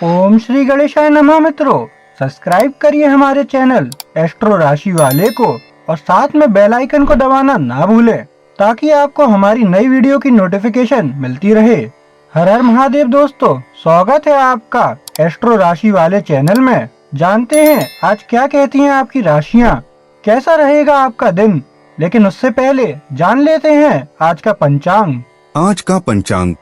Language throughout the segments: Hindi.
ओम श्री गणेशाय नमः। मित्रों, सब्सक्राइब करिए हमारे चैनल एस्ट्रो राशि वाले को और साथ में बेल आइकन को दबाना ना भूलें ताकि आपको हमारी नई वीडियो की नोटिफिकेशन मिलती रहे। हर हर महादेव दोस्तों, स्वागत है आपका एस्ट्रो राशि वाले चैनल में। जानते हैं आज क्या कहती हैं आपकी राशियां, कैसा रहेगा आपका दिन। लेकिन उससे पहले जान लेते हैं आज का पंचांग। आज का पंचांग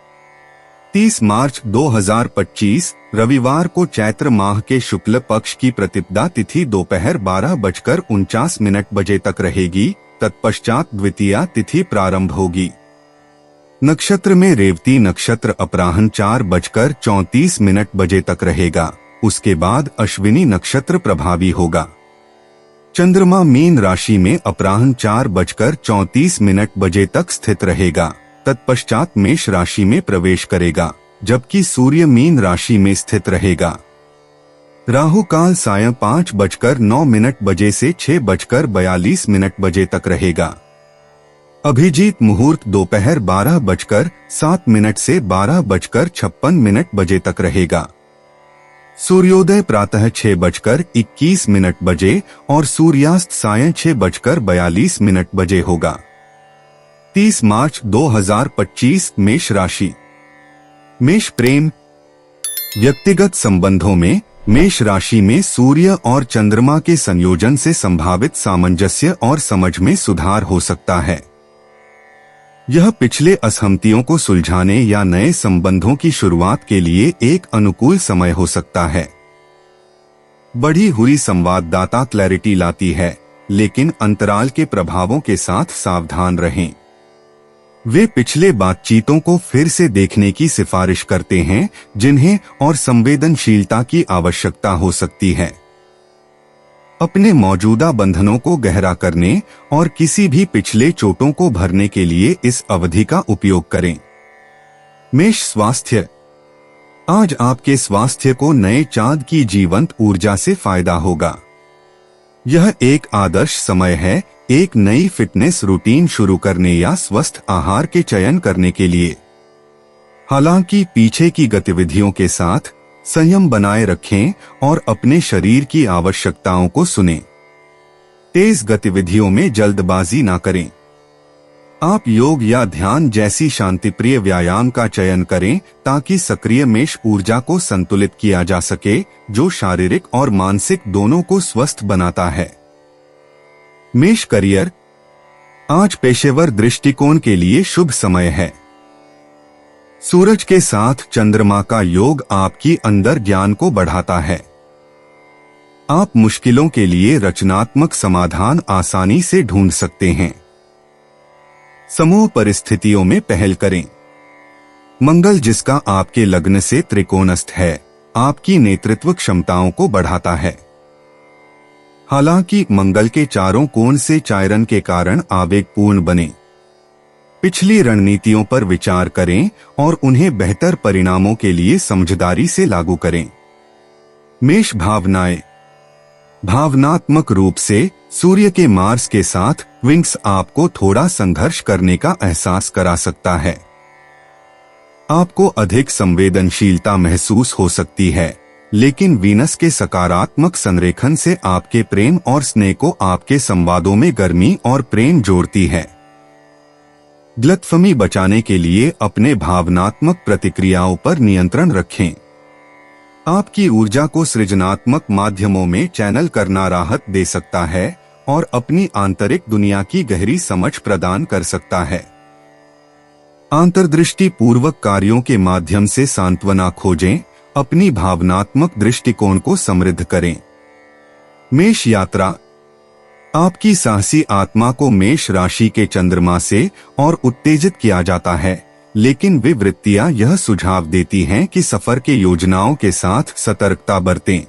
30 मार्च 2025 रविवार को चैत्र माह के शुक्ल पक्ष की प्रतिपदा तिथि दोपहर 12:49 बजे तक रहेगी। तत्पश्चात द्वितीया तिथि प्रारंभ होगी। नक्षत्र में रेवती नक्षत्र अपराह्न 4:34 बजे तक रहेगा। उसके बाद अश्विनी नक्षत्र प्रभावी होगा। चंद्रमा मीन राशि में अपराह्न 4:34 बजे तक स्थित रहेगा। तत्पश्चात मेष राशि में प्रवेश करेगा, जबकि सूर्य मीन राशि में स्थित रहेगा। राहु काल सायं 5:09 बजे से 6:42 बजे तक रहेगा। अभिजीत मुहूर्त दोपहर 12:07 से 12:56 बजे तक रहेगा। सूर्योदय प्रातः 6:21 बजे और सूर्यास्त सायं 6:42 बजे होगा। 30 मार्च 2025 मेष राशि। मेष प्रेम। व्यक्तिगत संबंधों में मेष राशि में सूर्य और चंद्रमा के संयोजन से संभावित सामंजस्य और समझ में सुधार हो सकता है। यह पिछले असहमतियों को सुलझाने या नए संबंधों की शुरुआत के लिए एक अनुकूल समय हो सकता है। बढ़ी हुई संवाददाता क्लैरिटी लाती है, लेकिन अंतराल के प्रभावों के साथ सावधान रहें। वे पिछले बातचीतों को फिर से देखने की सिफारिश करते हैं, जिन्हें और संवेदनशीलता की आवश्यकता हो सकती है। अपने मौजूदा बंधनों को गहरा करने और किसी भी पिछले चोटों को भरने के लिए इस अवधि का उपयोग करें। मेष स्वास्थ्य। आज आपके स्वास्थ्य को नए चांद की जीवंत ऊर्जा से फायदा होगा। यह एक आदर्श समय है एक नई फिटनेस रूटीन शुरू करने या स्वस्थ आहार के चयन करने के लिए। हालांकि पीछे की गतिविधियों के साथ संयम बनाए रखें और अपने शरीर की आवश्यकताओं को सुनें। तेज गतिविधियों में जल्दबाजी ना करें। आप योग या ध्यान जैसी शांतिप्रिय व्यायाम का चयन करें ताकि सक्रिय मेष ऊर्जा को संतुलित किया जा सके, जो शारीरिक और मानसिक दोनों को स्वस्थ बनाता है। मेष करियर। आज पेशेवर दृष्टिकोण के लिए शुभ समय है। सूरज के साथ चंद्रमा का योग आपकी अंदर ज्ञान को बढ़ाता है। आप मुश्किलों के लिए रचनात्मक समाधान आसानी से ढूंढ सकते हैं। समूह परिस्थितियों में पहल करें। मंगल, जिसका आपके लग्न से त्रिकोणस्थ है, आपकी नेतृत्व क्षमताओं को बढ़ाता है। हालांकि मंगल के चारों कोण से चायरन के कारण आवेगपूर्ण बने। पिछली रणनीतियों पर विचार करें और उन्हें बेहतर परिणामों के लिए समझदारी से लागू करें। मेष भावनाएं। भावनात्मक रूप से सूर्य के मार्स के साथ विंग्स आपको थोड़ा संघर्ष करने का एहसास करा सकता है। आपको अधिक संवेदनशीलता महसूस हो सकती है, लेकिन वीनस के सकारात्मक संरेखन से आपके प्रेम और स्नेह को आपके संवादों में गर्मी और प्रेम जोड़ती है। गलतफहमी बचाने के लिए अपने भावनात्मक प्रतिक्रियाओं पर नियंत्रण रखें। आपकी ऊर्जा को सृजनात्मक माध्यमों में चैनल करना राहत दे सकता है और अपनी आंतरिक दुनिया की गहरी समझ प्रदान कर सकता है। अंतर्दृष्टि पूर्वक कार्यों के माध्यम से सांत्वना खोजें, अपनी भावनात्मक दृष्टिकोण को समृद्ध करें। मेष यात्रा। आपकी साहसी आत्मा को मेष राशि के चंद्रमा से और उत्तेजित किया जाता है, लेकिन विवृत्तियां यह सुझाव देती हैं कि सफर के योजनाओं के साथ सतर्कता बरतें।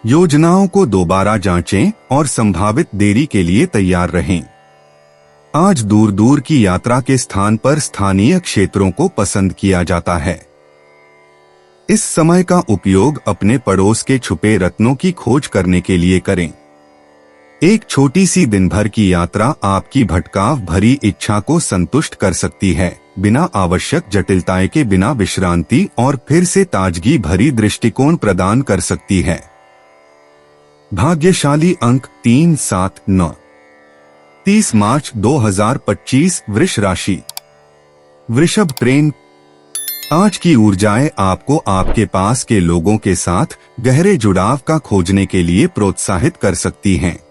योजनाओं को दोबारा जांचें और संभावित देरी के लिए तैयार रहें। आज दूर दूर की यात्रा के स्थान पर स्थानीय क्षेत्रों को पसंद किया जाता है। इस समय का उपयोग अपने पड़ोस के छुपे रत्नों की खोज करने के लिए करें। एक छोटी सी दिन भर की यात्रा आपकी भटकाव भरी इच्छा को संतुष्ट कर सकती है, बिना आवश्यक जटिलताएं के बिना विश्रांति और फिर से ताजगी भरी दृष्टिकोण प्रदान कर सकती है। भाग्यशाली अंक 3, 7, 9। 30 मार्च 2025 वृष राशि। वृषभ प्रेम। आज की ऊर्जाएं आपको आपके पास के लोगों के साथ गहरे जुड़ाव का खोजने के लिए प्रोत्साहित कर सकती हैं।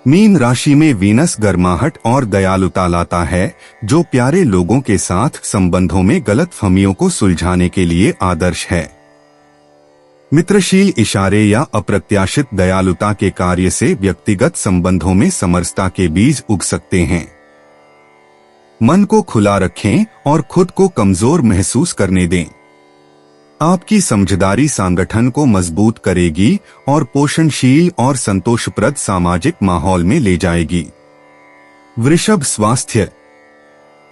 मीन राशि में वीनस गर्माहट और दयालुता लाता है, जो प्यारे लोगों के साथ संबंधों में गलतफहमियों को सुलझाने के लिए आदर्श है। मित्रशील इशारे या अप्रत्याशित दयालुता के कार्य से व्यक्तिगत संबंधों में समरसता के बीज उग सकते हैं। मन को खुला रखें और खुद को कमजोर महसूस करने दें। आपकी समझदारी संगठन को मजबूत करेगी और पोषणशील और संतोषप्रद सामाजिक माहौल में ले जाएगी। वृषभ स्वास्थ्य।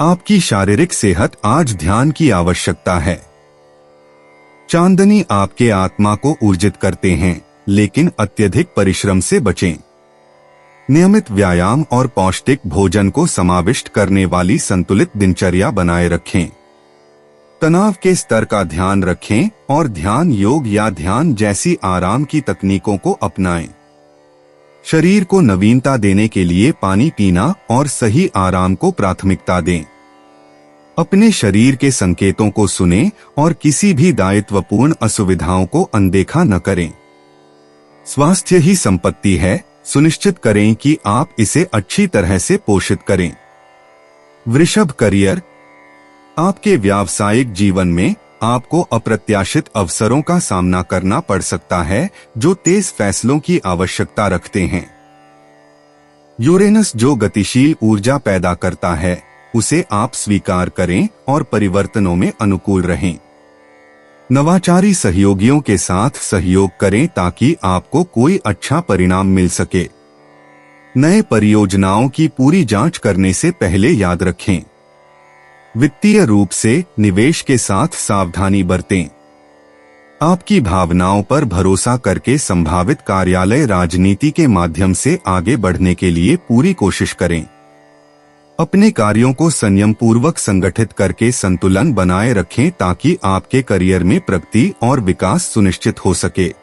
आपकी शारीरिक सेहत आज ध्यान की आवश्यकता है। चांदनी आपके आत्मा को ऊर्जित करते हैं, लेकिन अत्यधिक परिश्रम से बचें। नियमित व्यायाम और पौष्टिक भोजन को समाविष्ट करने वाली संतुलित दिनचर्या बनाए रखें। तनाव के स्तर का ध्यान रखें और ध्यान योग या ध्यान जैसी आराम की तकनीकों को अपनाएं। शरीर को नवीनता देने के लिए पानी पीना और सही आराम को प्राथमिकता दें। अपने शरीर के संकेतों को सुनें और किसी भी दायित्वपूर्ण असुविधाओं को अनदेखा न करें। स्वास्थ्य ही संपत्ति है, सुनिश्चित करें कि आप इसे अच्छी तरह से पोषित करें। वृषभ करियर। आपके व्यावसायिक जीवन में आपको अप्रत्याशित अवसरों का सामना करना पड़ सकता है, जो तेज फैसलों की आवश्यकता रखते हैं। यूरेनस जो गतिशील ऊर्जा पैदा करता है, उसे आप स्वीकार करें और परिवर्तनों में अनुकूल रहें। नवाचारी सहयोगियों के साथ सहयोग करें ताकि आपको कोई अच्छा परिणाम मिल सके। नए परियोजनाओं की पूरी जांच करने से पहले याद रखें। वित्तीय रूप से निवेश के साथ सावधानी बरतें। आपकी भावनाओं पर भरोसा करके संभावित कार्यालय राजनीति के माध्यम से आगे बढ़ने के लिए पूरी कोशिश करें। अपने कार्यों को संयम पूर्वक संगठित करके संतुलन बनाए रखें ताकि आपके करियर में प्रगति और विकास सुनिश्चित हो सके।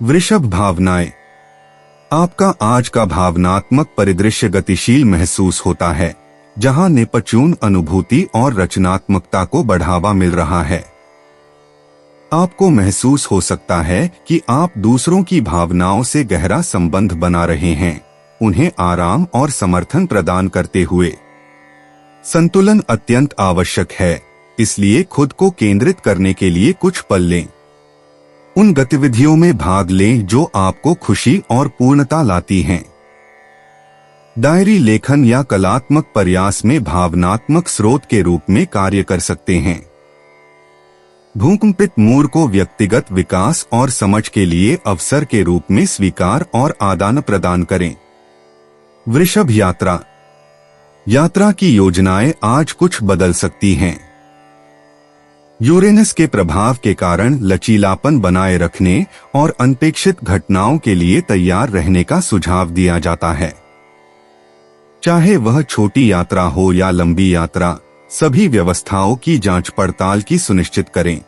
वृषभ भावनाएं। आपका आज का भावनात्मक परिदृश्य गतिशील महसूस होता है, जहां नेपच्यून अनुभूति और रचनात्मकता को बढ़ावा मिल रहा है। आपको महसूस हो सकता है कि आप दूसरों की भावनाओं से गहरा संबंध बना रहे हैं, उन्हें आराम और समर्थन प्रदान करते हुए। संतुलन अत्यंत आवश्यक है, इसलिए खुद को केंद्रित करने के लिए कुछ पल लें। उन गतिविधियों में भाग लें जो आपको खुशी और पूर्णता लाती हैं। डायरी लेखन या कलात्मक प्रयास में भावनात्मक स्रोत के रूप में कार्य कर सकते हैं। भूकंपित मूड को व्यक्तिगत विकास और समझ के लिए अवसर के रूप में स्वीकार और आदान प्रदान करें। वृषभ यात्रा। यात्रा की योजनाएं आज कुछ बदल सकती हैं। यूरेनस के प्रभाव के कारण लचीलापन बनाए रखने और अनपेक्षित घटनाओं के लिए तैयार रहने का सुझाव दिया जाता है। चाहे वह छोटी यात्रा हो या लंबी यात्रा, सभी व्यवस्थाओं की जांच पड़ताल की सुनिश्चित करें।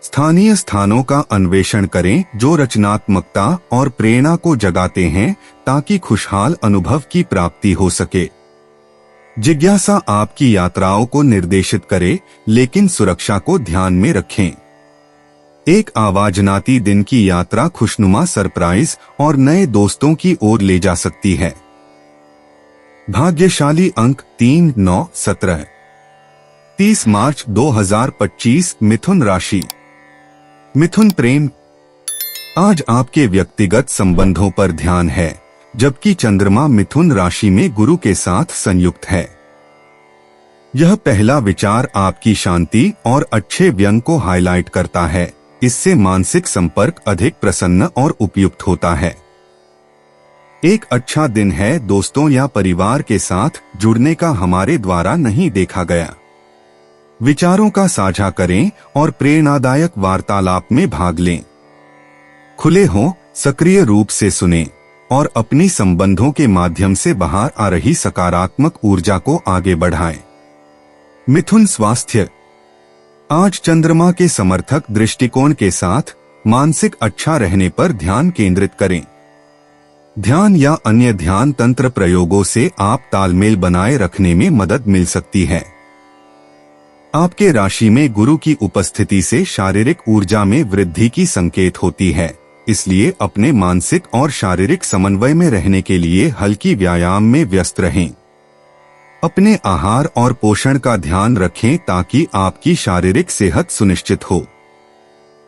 स्थानीय स्थानों का अन्वेषण करें जो रचनात्मकता और प्रेरणा को जगाते हैं, ताकि खुशहाल अनुभव की प्राप्ति हो सके। जिज्ञासा आपकी यात्राओं को निर्देशित करे, लेकिन सुरक्षा को ध्यान में रखें। एक आवाजनाती दिन की यात्रा खुशनुमा सरप्राइज और नए दोस्तों की ओर ले जा सकती है। भाग्यशाली अंक 3, 9, 17। 30 मार्च 2025 मिथुन राशि। मिथुन प्रेम। आज आपके व्यक्तिगत संबंधों पर ध्यान है, जबकि चंद्रमा मिथुन राशि में गुरु के साथ संयुक्त है। यह पहला विचार आपकी शांति और अच्छे व्यंग को हाईलाइट करता है। इससे मानसिक संपर्क अधिक प्रसन्न और उपयुक्त होता है। एक अच्छा दिन है दोस्तों या परिवार के साथ जुड़ने का हमारे द्वारा नहीं देखा गया। विचारों का साझा करें और प्रेरणादायक वार्तालाप में भाग लें। खुले हों, सक्रिय रूप से सुनें और अपनी संबंधों के माध्यम से बाहर आ रही सकारात्मक ऊर्जा को आगे बढ़ाएं। मिथुन स्वास्थ्य। आज चंद्रमा के समर्थक दृष्टिकोण के साथ मानसिक अच्छा रहने पर ध्यान केंद्रित करें। ध्यान या अन्य ध्यान तंत्र प्रयोगों से आप तालमेल बनाए रखने में मदद मिल सकती है। आपके राशि में गुरु की उपस्थिति से शारीरिक ऊर्जा में वृद्धि की संकेत होती है, इसलिए अपने मानसिक और शारीरिक समन्वय में रहने के लिए हल्की व्यायाम में व्यस्त रहें। अपने आहार और पोषण का ध्यान रखें ताकि आपकी शारीरिक सेहत सुनिश्चित हो।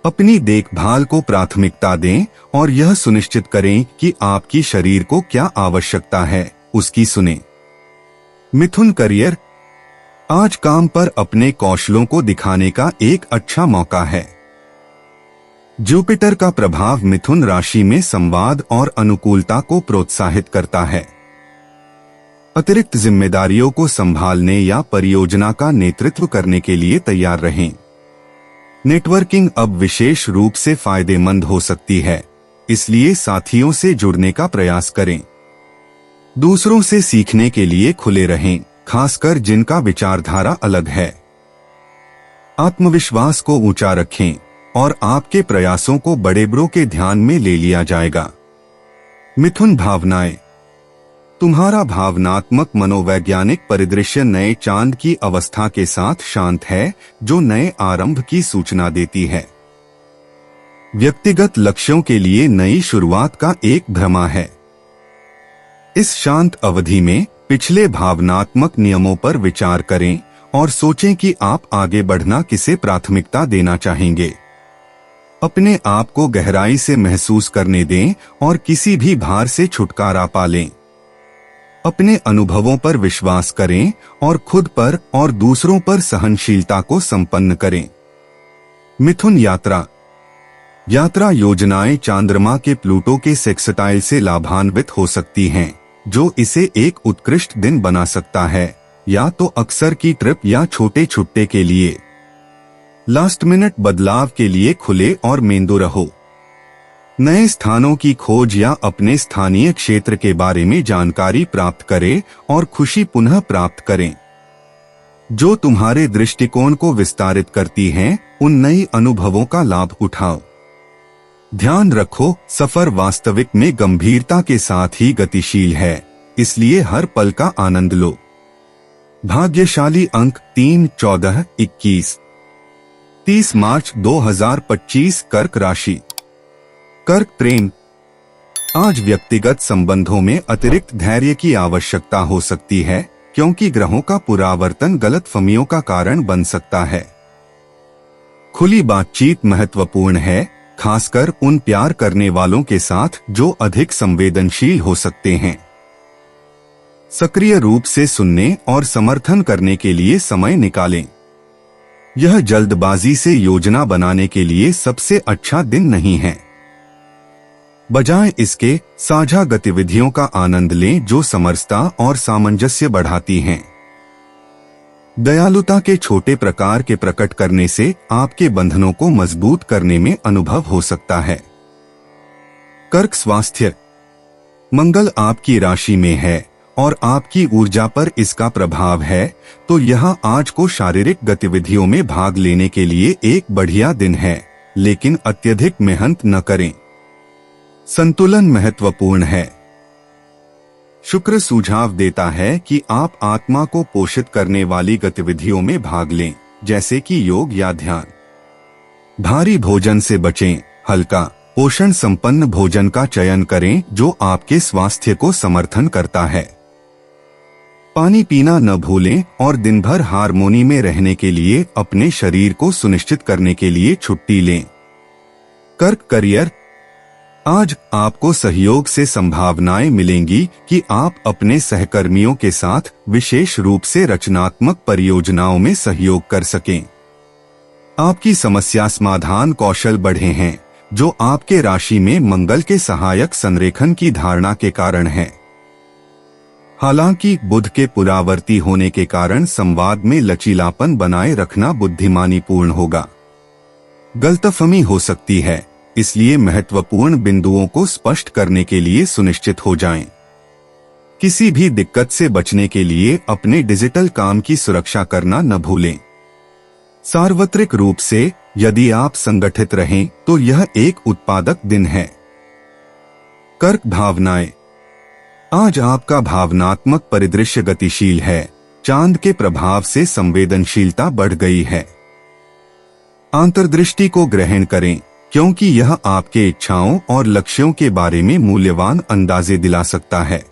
अपनी देखभाल को प्राथमिकता दें और यह सुनिश्चित करें कि आपकी शरीर को क्या आवश्यकता है उसकी सुनें। मिथुन करियर। आज काम पर अपने कौशलों को दिखाने का एक अच्छा मौका है। जुपिटर का प्रभाव मिथुन राशि में संवाद और अनुकूलता को प्रोत्साहित करता है। अतिरिक्त जिम्मेदारियों को संभालने या परियोजना का नेतृत्व करने के लिए तैयार रहें। नेटवर्किंग अब विशेष रूप से फायदेमंद हो सकती है, इसलिए साथियों से जुड़ने का प्रयास करें। दूसरों से सीखने के लिए खुले रहें, खासकर जिनका विचारधारा अलग है। आत्मविश्वास को ऊंचा रखें और आपके प्रयासों को बड़े बड़ों के ध्यान में ले लिया जाएगा। मिथुन भावनाएं। तुम्हारा भावनात्मक मनोवैज्ञानिक परिदृश्य नए चांद की अवस्था के साथ शांत है, जो नए आरंभ की सूचना देती है। व्यक्तिगत लक्ष्यों के लिए नई शुरुआत का एक भ्रमा है। इस शांत अवधि में पिछले भावनात्मक नियमों पर विचार करें और सोचें कि आप आगे बढ़ना किसे प्राथमिकता देना चाहेंगे। अपने आप को गहराई से महसूस करने दें और किसी भी भार से छुटकारा पा लें। अपने अनुभवों पर विश्वास करें और खुद पर और दूसरों पर सहनशीलता को संपन्न करें। मिथुन यात्रा। यात्रा योजनाएं चंद्रमा के प्लूटो के सेक्सटाइल से लाभान्वित हो सकती हैं, जो इसे एक उत्कृष्ट दिन बना सकता है, या तो अक्सर की ट्रिप या छोटे छुट्टे के लिए। लास्ट मिनट बदलाव के लिए खुले और मेंदो रहो। नए स्थानों की खोज या अपने स्थानीय क्षेत्र के बारे में जानकारी प्राप्त करें और खुशी पुनः प्राप्त करें, जो तुम्हारे दृष्टिकोण को विस्तारित करती हैं। उन नई अनुभवों का लाभ उठाओ। ध्यान रखो, सफर वास्तविक में गंभीरता के साथ ही गतिशील है, इसलिए हर पल का आनंद लो। भाग्यशाली अंक 3, 14, 21। 30 मार्च 2025 कर्क राशि। कर्क प्रेम। आज व्यक्तिगत संबंधों में अतिरिक्त धैर्य की आवश्यकता हो सकती है, क्योंकि ग्रहों का पुरावर्तन गलतफहमियों का कारण बन सकता है। खुली बातचीत महत्वपूर्ण है, खासकर उन प्यार करने वालों के साथ जो अधिक संवेदनशील हो सकते हैं। सक्रिय रूप से सुनने और समर्थन करने के लिए समय निकालें। यह जल्दबाजी से योजना बनाने के लिए सबसे अच्छा दिन नहीं है। बजाय इसके साझा गतिविधियों का आनंद लें जो समरसता और सामंजस्य बढ़ाती हैं। दयालुता के छोटे प्रकार के प्रकट करने से आपके बंधनों को मजबूत करने में अनुभव हो सकता है। कर्क स्वास्थ्य। मंगल आपकी राशि में है और आपकी ऊर्जा पर इसका प्रभाव है, तो यह आज को शारीरिक गतिविधियों में भाग लेने के लिए एक बढ़िया दिन है, लेकिन अत्यधिक मेहनत न करें। संतुलन महत्वपूर्ण है। शुक्र सुझाव देता है कि आप आत्मा को पोषित करने वाली गतिविधियों में भाग लें, जैसे कि योग या ध्यान। भारी भोजन से बचें, हल्का पोषण संपन्न भोजन का चयन करें जो आपके स्वास्थ्य को समर्थन करता है। पानी पीना न भूलें और दिन भर हार्मोनी में रहने के लिए अपने शरीर को सुनिश्चित करने के लिए छुट्टी लें। कर्क करियर। आज आपको सहयोग से संभावनाएं मिलेंगी कि आप अपने सहकर्मियों के साथ विशेष रूप से रचनात्मक परियोजनाओं में सहयोग कर सकें। आपकी समस्या समाधान कौशल बढ़े हैं, जो आपके राशि में मंगल के सहायक संरेखन की धारणा के कारण है। हालांकि बुध के पुरावर्ती होने के कारण संवाद में लचीलापन बनाए रखना बुद्धिमानीपूर्ण होगा। गलतफहमी हो सकती है, इसलिए महत्वपूर्ण बिंदुओं को स्पष्ट करने के लिए सुनिश्चित हो जाएं। किसी भी दिक्कत से बचने के लिए अपने डिजिटल काम की सुरक्षा करना न भूलें। सार्वत्रिक रूप से यदि आप संगठित रहें तो यह एक उत्पादक दिन है। कर्क भावनाएं। आज आपका भावनात्मक परिदृश्य गतिशील है। चांद के प्रभाव से संवेदनशीलता बढ़ गई है। अंतर्दृष्टि को ग्रहण करें क्योंकि यह आपके इच्छाओं और लक्ष्यों के बारे में मूल्यवान अंदाजे दिला सकता है।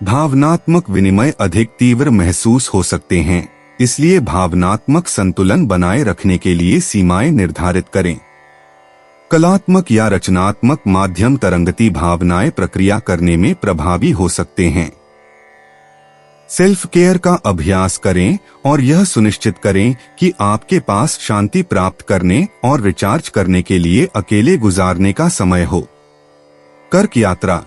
भावनात्मक विनिमय अधिक तीव्र महसूस हो सकते हैं, इसलिए भावनात्मक संतुलन बनाए रखने के लिए सीमाएं निर्धारित करें। कलात्मक या रचनात्मक माध्यम तरंगती भावनाएं प्रक्रिया करने में प्रभावी हो सकते हैं। सेल्फ केयर का अभ्यास करें और यह सुनिश्चित करें कि आपके पास शांति प्राप्त करने और रिचार्ज करने के लिए अकेले गुजारने का समय हो। कर्क यात्रा।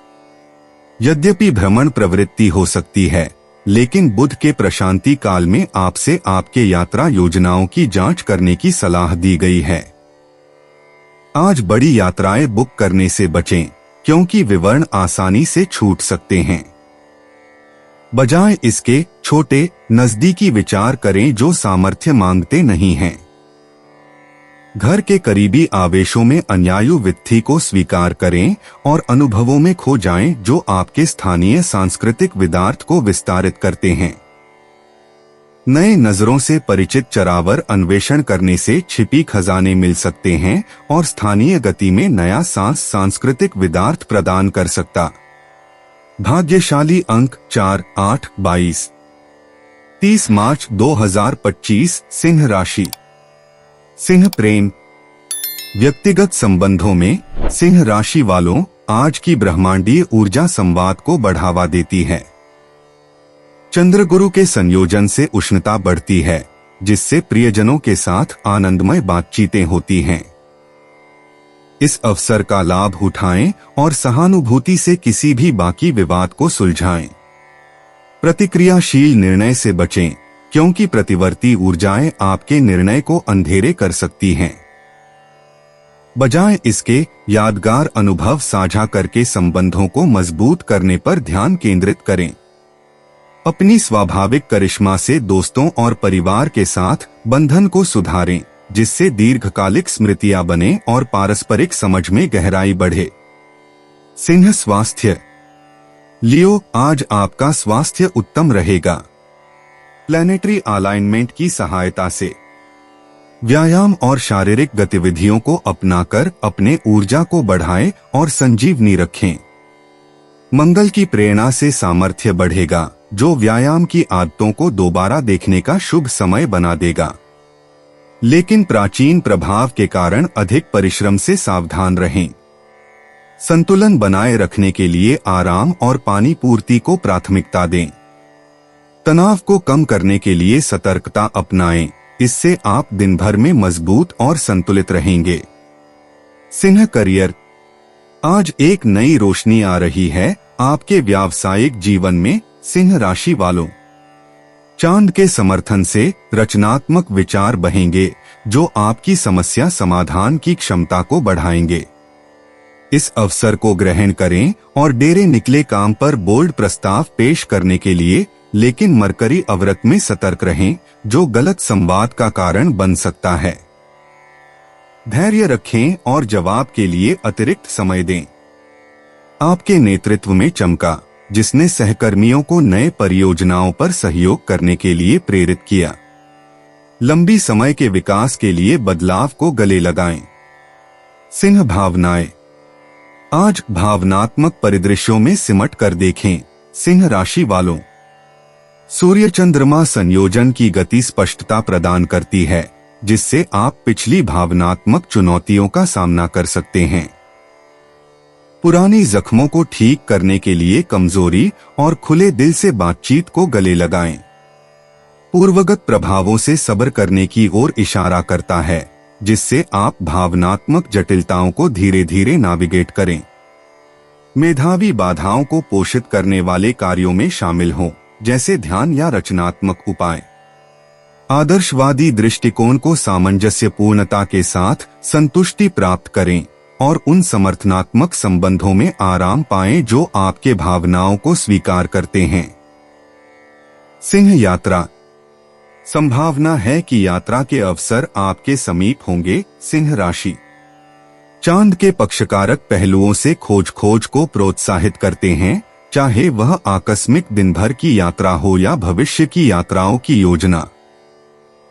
यद्यपि भ्रमण प्रवृत्ति हो सकती है, लेकिन बुध के प्रशांति काल में आपसे आपके यात्रा योजनाओं की जांच करने की सलाह दी गई है। आज बड़ी यात्राएं बुक करने से बचें क्योंकि विवरण आसानी से छूट सकते हैं। बजाय इसके छोटे नजदीकी विचार करें जो सामर्थ्य मांगते नहीं हैं। घर के करीबी आवेशों में अन्यायु वित्थि को स्वीकार करें और अनुभवों में खो जाएं जो आपके स्थानीय सांस्कृतिक विदार्थ को विस्तारित करते हैं। नए नजरों से परिचित चरावर अन्वेषण करने से छिपी खजाने मिल सकते हैं और स्थानीय गति में नया सांस्कृतिक विदार्थ प्रदान कर सकता। भाग्यशाली अंक 4, 8, 22। 30 मार्च 2025 सिंह राशि। सिंह प्रेम। व्यक्तिगत संबंधों में सिंह राशि वालों, आज की ब्रह्मांडीय ऊर्जा संवाद को बढ़ावा देती है। चंद्र गुरु के संयोजन से उष्णता बढ़ती है, जिससे प्रियजनों के साथ आनंदमय बातचीतें होती हैं। इस अवसर का लाभ उठाएं और सहानुभूति से किसी भी बाकी विवाद को सुलझाएं। प्रतिक्रियाशील निर्णय से बचें क्योंकि प्रतिवर्ती ऊर्जाएं आपके निर्णय को अंधेरे कर सकती हैं। बजाय इसके यादगार अनुभव साझा करके संबंधों को मजबूत करने पर ध्यान केंद्रित करें। अपनी स्वाभाविक करिश्मा से दोस्तों और परिवार के साथ बंधन को सुधारें, जिससे दीर्घकालिक स्मृतियां बने और पारस्परिक समझ में गहराई बढ़े। सिंह स्वास्थ्य। लियो, आज आपका स्वास्थ्य उत्तम रहेगा। प्लैनेटरी अलाइनमेंट की सहायता से व्यायाम और शारीरिक गतिविधियों को अपनाकर अपने ऊर्जा को बढ़ाएं और संजीवनी रखें। मंगल की प्रेरणा से सामर्थ्य बढ़ेगा, जो व्यायाम की आदतों को दोबारा देखने का शुभ समय बना देगा। लेकिन प्राचीन प्रभाव के कारण अधिक परिश्रम से सावधान रहें। संतुलन बनाए रखने के लिए आराम और पानी पूर्ति को प्राथमिकता दें। तनाव को कम करने के लिए सतर्कता अपनाएं, इससे आप दिन भर में मजबूत और संतुलित रहेंगे। सिंह करियर। आज एक नई रोशनी आ रही है आपके व्यावसायिक जीवन में, सिंह राशि वालों। चांद के समर्थन से रचनात्मक विचार बहेंगे जो आपकी समस्या समाधान की क्षमता को बढ़ाएंगे। इस अवसर को ग्रहण करें और डेरे निकले काम पर बोल्ड प्रस्ताव पेश करने के लिए, लेकिन मरकरी अवरत में सतर्क रहें जो गलत संवाद का कारण बन सकता है। धैर्य रखें और जवाब के लिए अतिरिक्त समय दें। आपके नेतृत्व में चमका, जिसने सहकर्मियों को नए परियोजनाओं पर सहयोग करने के लिए प्रेरित किया। लंबी समय के विकास के लिए बदलाव को गले लगाएं। सिंह भावनाएं। आज भावनात्मक परिदृश्यों में सिमट कर देखें, सिंह राशि वालों। सूर्य चंद्रमा संयोजन की गति स्पष्टता प्रदान करती है, जिससे आप पिछली भावनात्मक चुनौतियों का सामना कर सकते हैं। पुरानी जख्मों को ठीक करने के लिए कमजोरी और खुले दिल से बातचीत को गले लगाएं। पूर्वगत प्रभावों से सब्र करने की ओर इशारा करता है, जिससे आप भावनात्मक जटिलताओं को धीरे धीरे नेविगेट करें। मेधावी बाधाओं को पोषित करने वाले कार्यों में शामिल हों, जैसे ध्यान या रचनात्मक उपाय। आदर्शवादी दृष्टिकोण को सामंजस्यपूर्णता के साथ संतुष्टि प्राप्त करें और उन समर्थनात्मक संबंधों में आराम पाएं जो आपके भावनाओं को स्वीकार करते हैं। सिंह यात्रा। संभावना है कि यात्रा के अवसर आपके समीप होंगे। सिंह राशि। चांद के पक्षकारक पहलुओं से खोज को प्रोत्साहित करते हैं, चाहे वह आकस्मिक दिन भर की यात्रा हो या भविष्य की यात्राओं की योजना।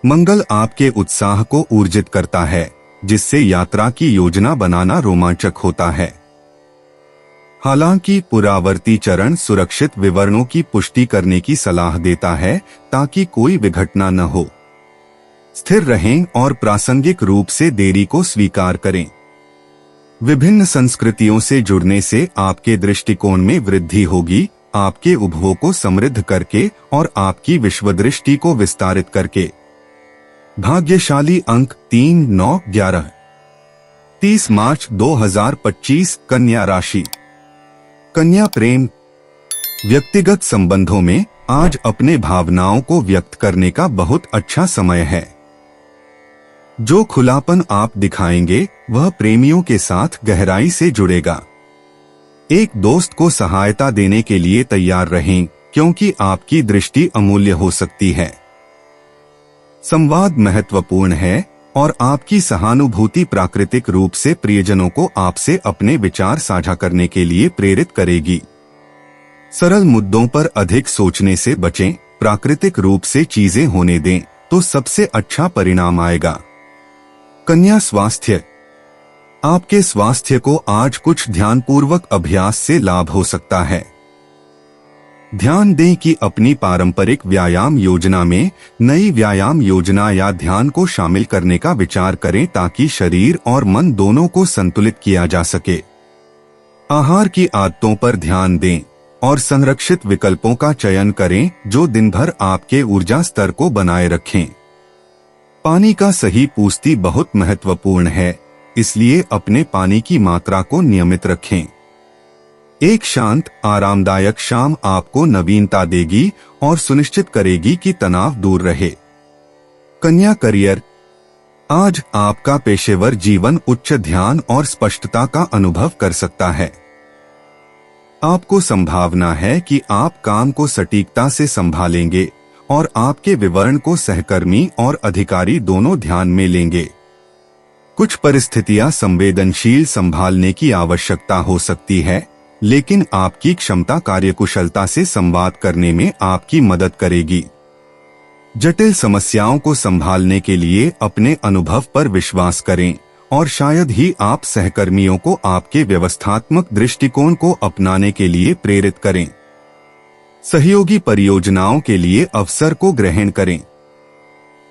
मंगल आपके उत्साह को ऊर्जित करता है, जिससे यात्रा की योजना बनाना रोमांचक होता है। हालांकि पुरावर्ती चरण सुरक्षित विवरणों की पुष्टि करने की सलाह देता है ताकि कोई विघटना न हो। स्थिर रहें और प्रासंगिक रूप से देरी को स्वीकार करें। विभिन्न संस्कृतियों से जुड़ने से आपके दृष्टिकोण में वृद्धि होगी, आपके उपभोग को समृद्ध करके और आपकी विश्वदृष्टि को विस्तारित करके। भाग्यशाली अंक 3, 9, 11। 30 मार्च 2025 कन्या राशि। कन्या प्रेम। व्यक्तिगत संबंधों में आज अपने भावनाओं को व्यक्त करने का बहुत अच्छा समय है। जो खुलापन आप दिखाएंगे वह प्रेमियों के साथ गहराई से जुड़ेगा। एक दोस्त को सहायता देने के लिए तैयार रहें, क्योंकि आपकी दृष्टि अमूल्य हो सकती है। संवाद महत्वपूर्ण है और आपकी सहानुभूति प्राकृतिक रूप से प्रियजनों को आपसे अपने विचार साझा करने के लिए प्रेरित करेगी। सरल मुद्दों पर अधिक सोचने से बचें, प्राकृतिक रूप से चीजें होने दें तो सबसे अच्छा परिणाम आएगा। कन्या स्वास्थ्य। आपके स्वास्थ्य को आज कुछ ध्यानपूर्वक अभ्यास से लाभ हो सकता है। ध्यान दें कि अपनी पारंपरिक व्यायाम योजना में नई व्यायाम योजना या ध्यान को शामिल करने का विचार करें ताकि शरीर और मन दोनों को संतुलित किया जा सके। आहार की आदतों पर ध्यान दें और संरक्षित विकल्पों का चयन करें जो दिन भर आपके ऊर्जा स्तर को बनाए रखें। पानी का सही पूर्ति बहुत महत्वपूर्ण है, इसलिए अपने पानी की मात्रा को नियमित रखें। एक शांत, आरामदायक शाम आपको नवीनता देगी और सुनिश्चित करेगी कि तनाव दूर रहे। कन्या करियर। आज आपका पेशेवर जीवन उच्च ध्यान और स्पष्टता का अनुभव कर सकता है। आपको संभावना है कि आप काम को सटीकता से संभालेंगे और आपके विवरण को सहकर्मी और अधिकारी दोनों ध्यान में लेंगे। कुछ परिस्थितियां संवेदनशील संभालने की आवश्यकता हो सकती है, लेकिन आपकी क्षमता कार्यकुशलता से संवाद करने में आपकी मदद करेगी। जटिल समस्याओं को संभालने के लिए अपने अनुभव पर विश्वास करें और शायद ही आप सहकर्मियों को आपके व्यवस्थात्मक दृष्टिकोण को अपनाने के लिए प्रेरित करें। सहयोगी परियोजनाओं के लिए अवसर को ग्रहण करें।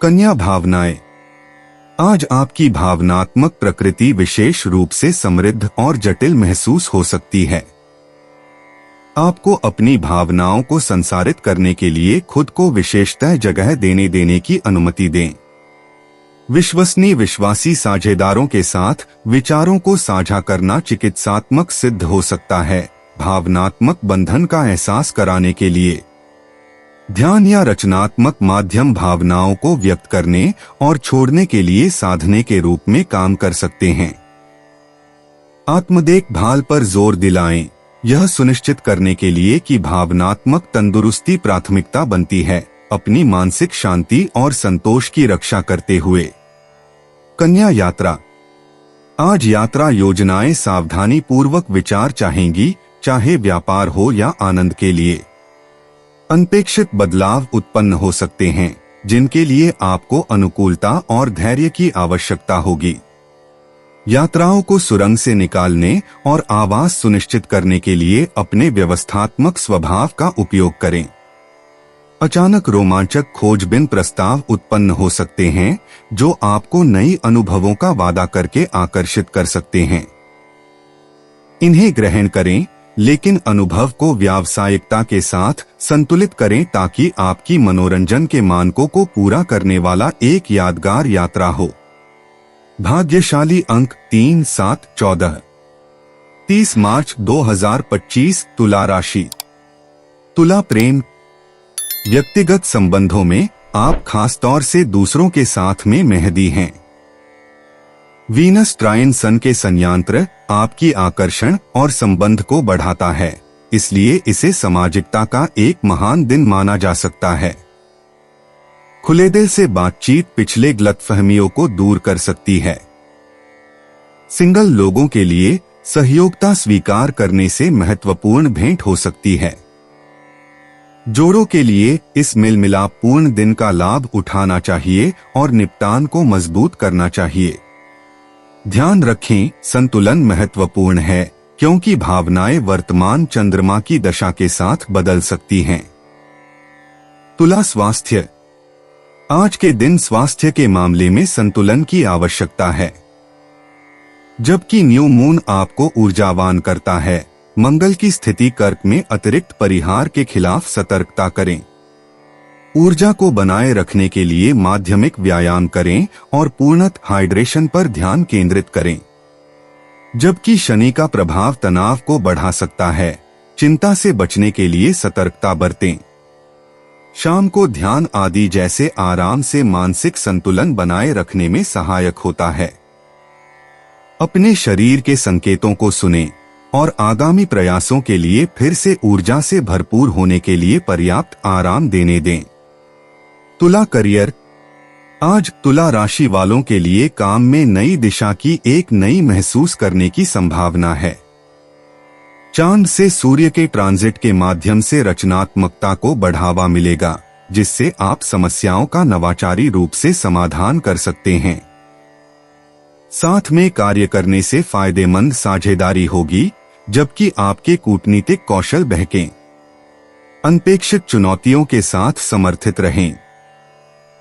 कन्या भावनाएं। आज आपकी भावनात्मक प्रकृति विशेष रूप से समृद्ध और जटिल महसूस हो सकती है। आपको अपनी भावनाओं को संसारित करने के लिए खुद को विशेषतः जगह देने की अनुमति दें। विश्वसनीय विश्वासी साझेदारों के साथ विचारों को साझा करना चिकित्सात्मक सिद्ध हो सकता है, भावनात्मक बंधन का एहसास कराने के लिए। ध्यान या रचनात्मक माध्यम भावनाओं को व्यक्त करने और छोड़ने के लिए साधने के रूप में काम कर सकते हैं। आत्मदेखभाल पर जोर दिलाएं, यह सुनिश्चित करने के लिए कि भावनात्मक तंदुरुस्ती प्राथमिकता बनती है, अपनी मानसिक शांति और संतोष की रक्षा करते हुए। कन्या यात्रा। आज यात्रा योजनाएं सावधानी पूर्वक विचार चाहेंगी, चाहे व्यापार हो या आनंद के लिए। अनपेक्षित बदलाव उत्पन्न हो सकते हैं, जिनके लिए आपको अनुकूलता और धैर्य की आवश्यकता होगी। यात्राओं को सुरंग से निकालने और आवास सुनिश्चित करने के लिए अपने व्यवस्थात्मक स्वभाव का उपयोग करें। अचानक रोमांचक खोजबीन प्रस्ताव उत्पन्न हो सकते हैं जो आपको नई अनुभवों का वादा करके आकर्षित कर सकते हैं। इन्हें ग्रहण करें, लेकिन अनुभव को व्यावसायिकता के साथ संतुलित करें ताकि आपकी मनोरंजन के मानकों को पूरा करने वाला एक यादगार यात्रा हो। भाग्यशाली अंक 3, 7, 14। 30 मार्च 2025 तुला राशि। तुला प्रेम। व्यक्तिगत संबंधों में आप खास तौर से दूसरों के साथ में मेहदी हैं। वीनस ट्राइन सन के संयंत्र आपकी आकर्षण और संबंध को बढ़ाता है, इसलिए इसे सामाजिकता का एक महान दिन माना जा सकता है। खुले दिल से बातचीत पिछले गलतफहमियों को दूर कर सकती है। सिंगल लोगों के लिए सहयोगिता स्वीकार करने से महत्वपूर्ण भेंट हो सकती है। जोड़ों के लिए इस मिलमिलापपूर्ण दिन का लाभ उठाना चाहिए और निपटान को मजबूत करना चाहिए। ध्यान रखें, संतुलन महत्वपूर्ण है क्योंकि भावनाएं वर्तमान चंद्रमा की दशा के साथ बदल सकती हैं। तुला स्वास्थ्य। आज के दिन स्वास्थ्य के मामले में संतुलन की आवश्यकता है। जबकि न्यू मून आपको ऊर्जावान करता है, मंगल की स्थिति कर्क में अतिरिक्त परिहार के खिलाफ सतर्कता करें। ऊर्जा को बनाए रखने के लिए माध्यमिक व्यायाम करें और पूर्णतः हाइड्रेशन पर ध्यान केंद्रित करें। जबकि शनि का प्रभाव तनाव को बढ़ा सकता है, चिंता से बचने के लिए सतर्कता बरतें। शाम को ध्यान आदि जैसे आराम से मानसिक संतुलन बनाए रखने में सहायक होता है। अपने शरीर के संकेतों को सुनें और आगामी प्रयासों के लिए फिर से ऊर्जा से भरपूर होने के लिए पर्याप्त आराम देने दें। तुला करियर। आज तुला राशि वालों के लिए काम में नई दिशा की एक नई महसूस करने की संभावना है। चांद से सूर्य के ट्रांजिट के माध्यम से रचनात्मकता को बढ़ावा मिलेगा, जिससे आप समस्याओं का नवाचारी रूप से समाधान कर सकते हैं। साथ में कार्य करने से फायदेमंद साझेदारी होगी, जबकि आपके कूटनीतिक कौशल बहकें। अनपेक्षित चुनौतियों के साथ समर्थित रहें।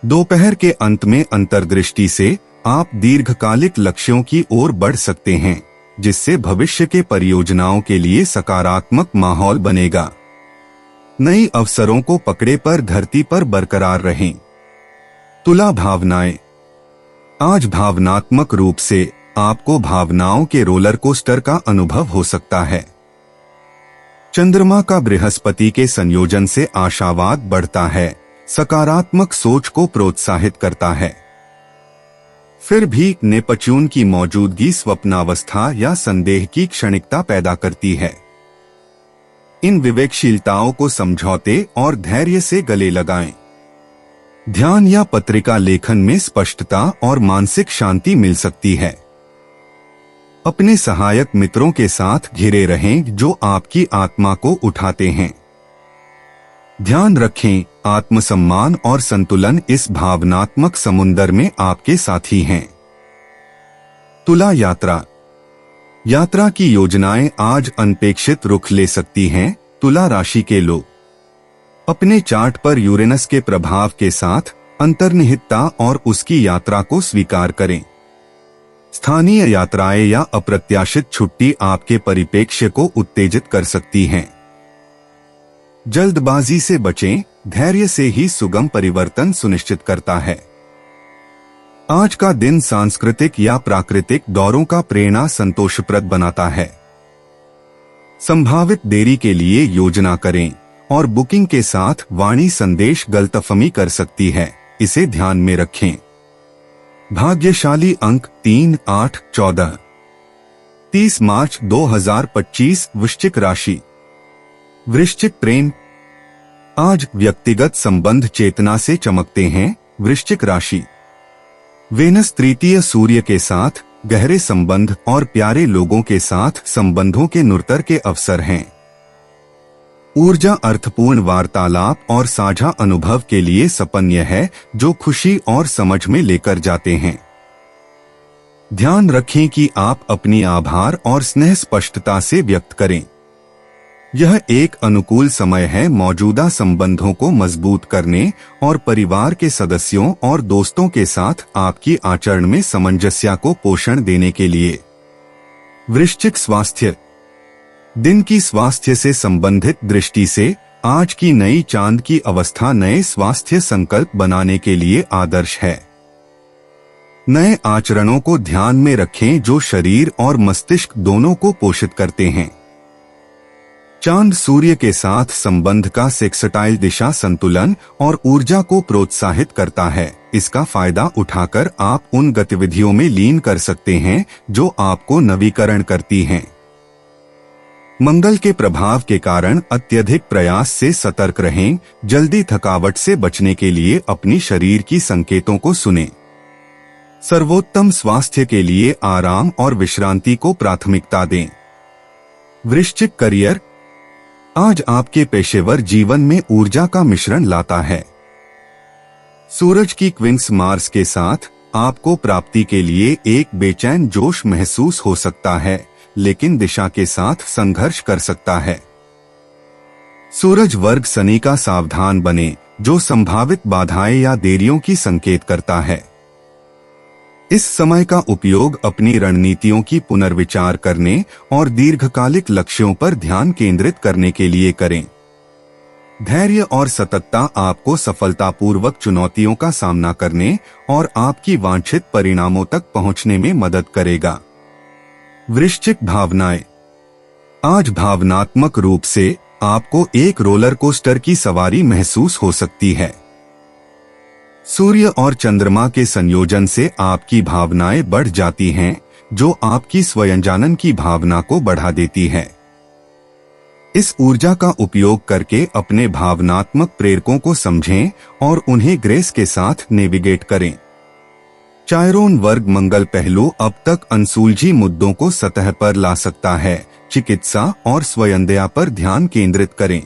दोपहर के अंत में अंतर्दृष्टि से आप दीर्घकालिक लक्ष्यों की ओर बढ़ सकते हैं, जिससे भविष्य के परियोजनाओं के लिए सकारात्मक माहौल बनेगा। नई अवसरों को पकड़े पर धरती पर बरकरार रहें। तुला भावनाएं। आज भावनात्मक रूप से आपको भावनाओं के रोलर कोस्टर का अनुभव हो सकता है। चंद्रमा का बृहस्पति के संयोजन से आशावाद बढ़ता है, सकारात्मक सोच को प्रोत्साहित करता है। फिर भी नेपच्यून की मौजूदगी स्वप्नावस्था या संदेह की क्षणिकता पैदा करती है। इन विवेकशीलताओं को समझौते और धैर्य से गले लगाएं। ध्यान या पत्रिका लेखन में स्पष्टता और मानसिक शांति मिल सकती है। अपने सहायक मित्रों के साथ घिरे रहें जो आपकी आत्मा को उठाते हैं। ध्यान रखें, आत्मसम्मान और संतुलन इस भावनात्मक समुंदर में आपके साथी हैं। तुला यात्रा। यात्रा की योजनाएं आज अनपेक्षित रुख ले सकती हैं। तुला राशि के लोग अपने चार्ट पर यूरेनस के प्रभाव के साथ अंतर्निहितता और उसकी यात्रा को स्वीकार करें। स्थानीय यात्राएं या अप्रत्याशित छुट्टी आपके परिप्रेक्ष्य को उत्तेजित कर सकती हैं। जल्दबाजी से बचें, धैर्य से ही सुगम परिवर्तन सुनिश्चित करता है। आज का दिन सांस्कृतिक या प्राकृतिक दौरों का प्रेरणा संतोषप्रद बनाता है। संभावित देरी के लिए योजना करें और बुकिंग के साथ वाणी संदेश गलतफहमी कर सकती है, इसे ध्यान में रखें। भाग्यशाली अंक 3, 8, 14। 30 मार्च 2025 वृश्चिक राशि। वृश्चिक प्रेम। आज व्यक्तिगत संबंध चेतना से चमकते हैं। वृश्चिक राशि। वेनस तृतीय सूर्य के साथ गहरे संबंध और प्यारे लोगों के साथ संबंधों के नुरतर के अवसर हैं। ऊर्जा अर्थपूर्ण वार्तालाप और साझा अनुभव के लिए सपन्य है, जो खुशी और समझ में लेकर जाते हैं। ध्यान रखें कि आप अपनी आभार और स्नेह स्पष्टता से व्यक्त करें। यह एक अनुकूल समय है मौजूदा संबंधों को मजबूत करने और परिवार के सदस्यों और दोस्तों के साथ आपकी आचरण में सामंजस्य को पोषण देने के लिए। वृश्चिक स्वास्थ्य। दिन की स्वास्थ्य से संबंधित दृष्टि से आज की नई चांद की अवस्था नए स्वास्थ्य संकल्प बनाने के लिए आदर्श है। नए आचरणों को ध्यान में रखें जो शरीर और मस्तिष्क दोनों को पोषित करते हैं। चांद सूर्य के साथ संबंध का सेक्सटाइल दिशा संतुलन और ऊर्जा को प्रोत्साहित करता है। इसका फायदा उठाकर आप उन गतिविधियों में लीन कर सकते हैं जो आपको नवीकरण करती हैं। मंगल के प्रभाव के कारण अत्यधिक प्रयास से सतर्क रहें। जल्दी थकावट से बचने के लिए अपनी शरीर की संकेतों को सुनें। सर्वोत्तम स्वास्थ्य के लिए आराम और विश्रांति को प्राथमिकता दें। वृश्चिक करियर, आज आपके पेशेवर जीवन में ऊर्जा का मिश्रण लाता है। सूरज की क्विंस मार्स के साथ आपको प्राप्ति के लिए एक बेचैन जोश महसूस हो सकता है, लेकिन दिशा के साथ संघर्ष कर सकता है। सूरज वर्ग शनि का सावधान बने, जो संभावित बाधाएं या देरियों की संकेत करता है। इस समय का उपयोग अपनी रणनीतियों की पुनर्विचार करने और दीर्घकालिक लक्ष्यों पर ध्यान केंद्रित करने के लिए करें। धैर्य और सततता आपको सफलतापूर्वक चुनौतियों का सामना करने और आपकी वांछित परिणामों तक पहुंचने में मदद करेगा। वृश्चिक भावनाएं, आज भावनात्मक रूप से आपको एक रोलर कोस्टर की सवारी महसूस हो सकती है। सूर्य और चंद्रमा के संयोजन से आपकी भावनाएं बढ़ जाती हैं, जो आपकी स्वयंजानन की भावना को बढ़ा देती है। इस ऊर्जा का उपयोग करके अपने भावनात्मक प्रेरकों को समझें और उन्हें ग्रेस के साथ नेविगेट करें। चायरोन वर्ग मंगल पहलू अब तक अनसुलझी मुद्दों को सतह पर ला सकता है। चिकित्सा और स्वयंदया पर ध्यान केंद्रित करें।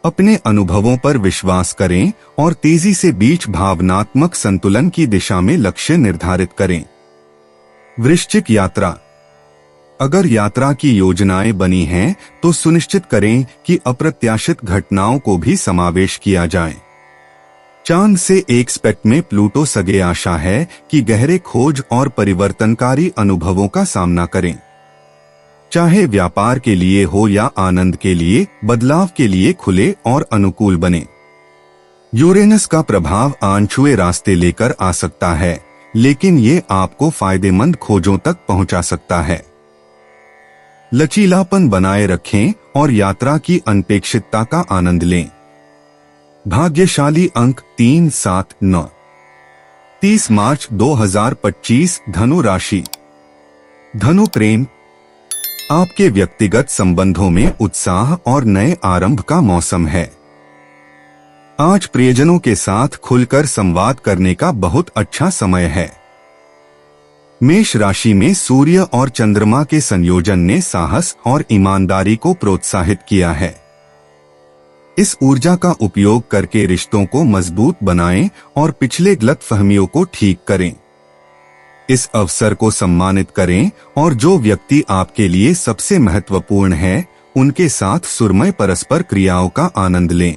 अपने अनुभवों पर विश्वास करें और तेजी से बीच भावनात्मक संतुलन की दिशा में लक्ष्य निर्धारित करें। वृश्चिक यात्रा, अगर यात्रा की योजनाएं बनी हैं तो सुनिश्चित करें कि अप्रत्याशित घटनाओं को भी समावेश किया जाए। चांद से एक स्पेक्ट में प्लूटो सगे आशा है कि गहरे खोज और परिवर्तनकारी अनुभवों का सामना करें। चाहे व्यापार के लिए हो या आनंद के लिए, बदलाव के लिए खुले और अनुकूल बने। यूरेनस का प्रभाव अनछुए रास्ते लेकर आ सकता है, लेकिन ये आपको फायदेमंद खोजों तक पहुंचा सकता है। लचीलापन बनाए रखें और यात्रा की अनपेक्षितता का आनंद लें। भाग्यशाली अंक 3, 7, 9। 30 मार्च 2025 धनु राशि। धनु प्रेम, आपके व्यक्तिगत संबंधों में उत्साह और नए आरंभ का मौसम है। आज प्रियजनों के साथ खुलकर संवाद करने का बहुत अच्छा समय है। मेष राशि में सूर्य और चंद्रमा के संयोजन ने साहस और ईमानदारी को प्रोत्साहित किया है। इस ऊर्जा का उपयोग करके रिश्तों को मजबूत बनाएं और पिछले गलतफहमियों को ठीक करें। इस अवसर को सम्मानित करें और जो व्यक्ति आपके लिए सबसे महत्वपूर्ण है, उनके साथ सुरमय परस्पर क्रियाओं का आनंद लें।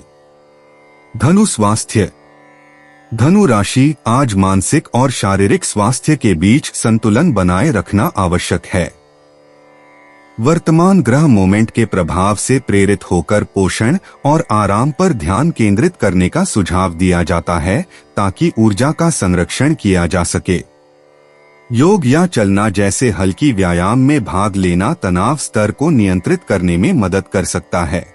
धनु स्वास्थ्य, धनु राशि, आज मानसिक और शारीरिक स्वास्थ्य के बीच संतुलन बनाए रखना आवश्यक है। वर्तमान ग्रह मोमेंट के प्रभाव से प्रेरित होकर पोषण और आराम पर ध्यान केंद्रित करने का सुझाव दिया जाता है, ताकि ऊर्जा का संरक्षण किया जा सके। योग या चलना जैसे हल्की व्यायाम में भाग लेना तनाव स्तर को नियंत्रित करने में मदद कर सकता है।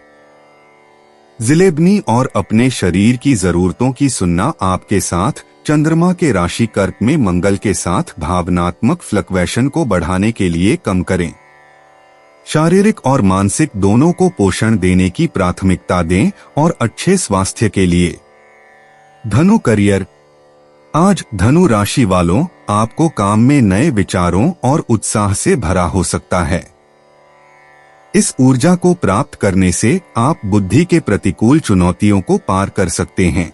जिलेबनी और अपने शरीर की जरूरतों की सुनना आपके साथ। चंद्रमा के राशि कर्क में मंगल के साथ भावनात्मक फ्लक्चुएशन को बढ़ाने के लिए कम करें। शारीरिक और मानसिक दोनों को पोषण देने की प्राथमिकता दें और अच्छे स्वास्थ्य के लिए। धनु करियर, आज धनु राशि वालों, आपको काम में नए विचारों और उत्साह से भरा हो सकता है। इस ऊर्जा को प्राप्त करने से आप बुद्धि के प्रतिकूल चुनौतियों को पार कर सकते हैं।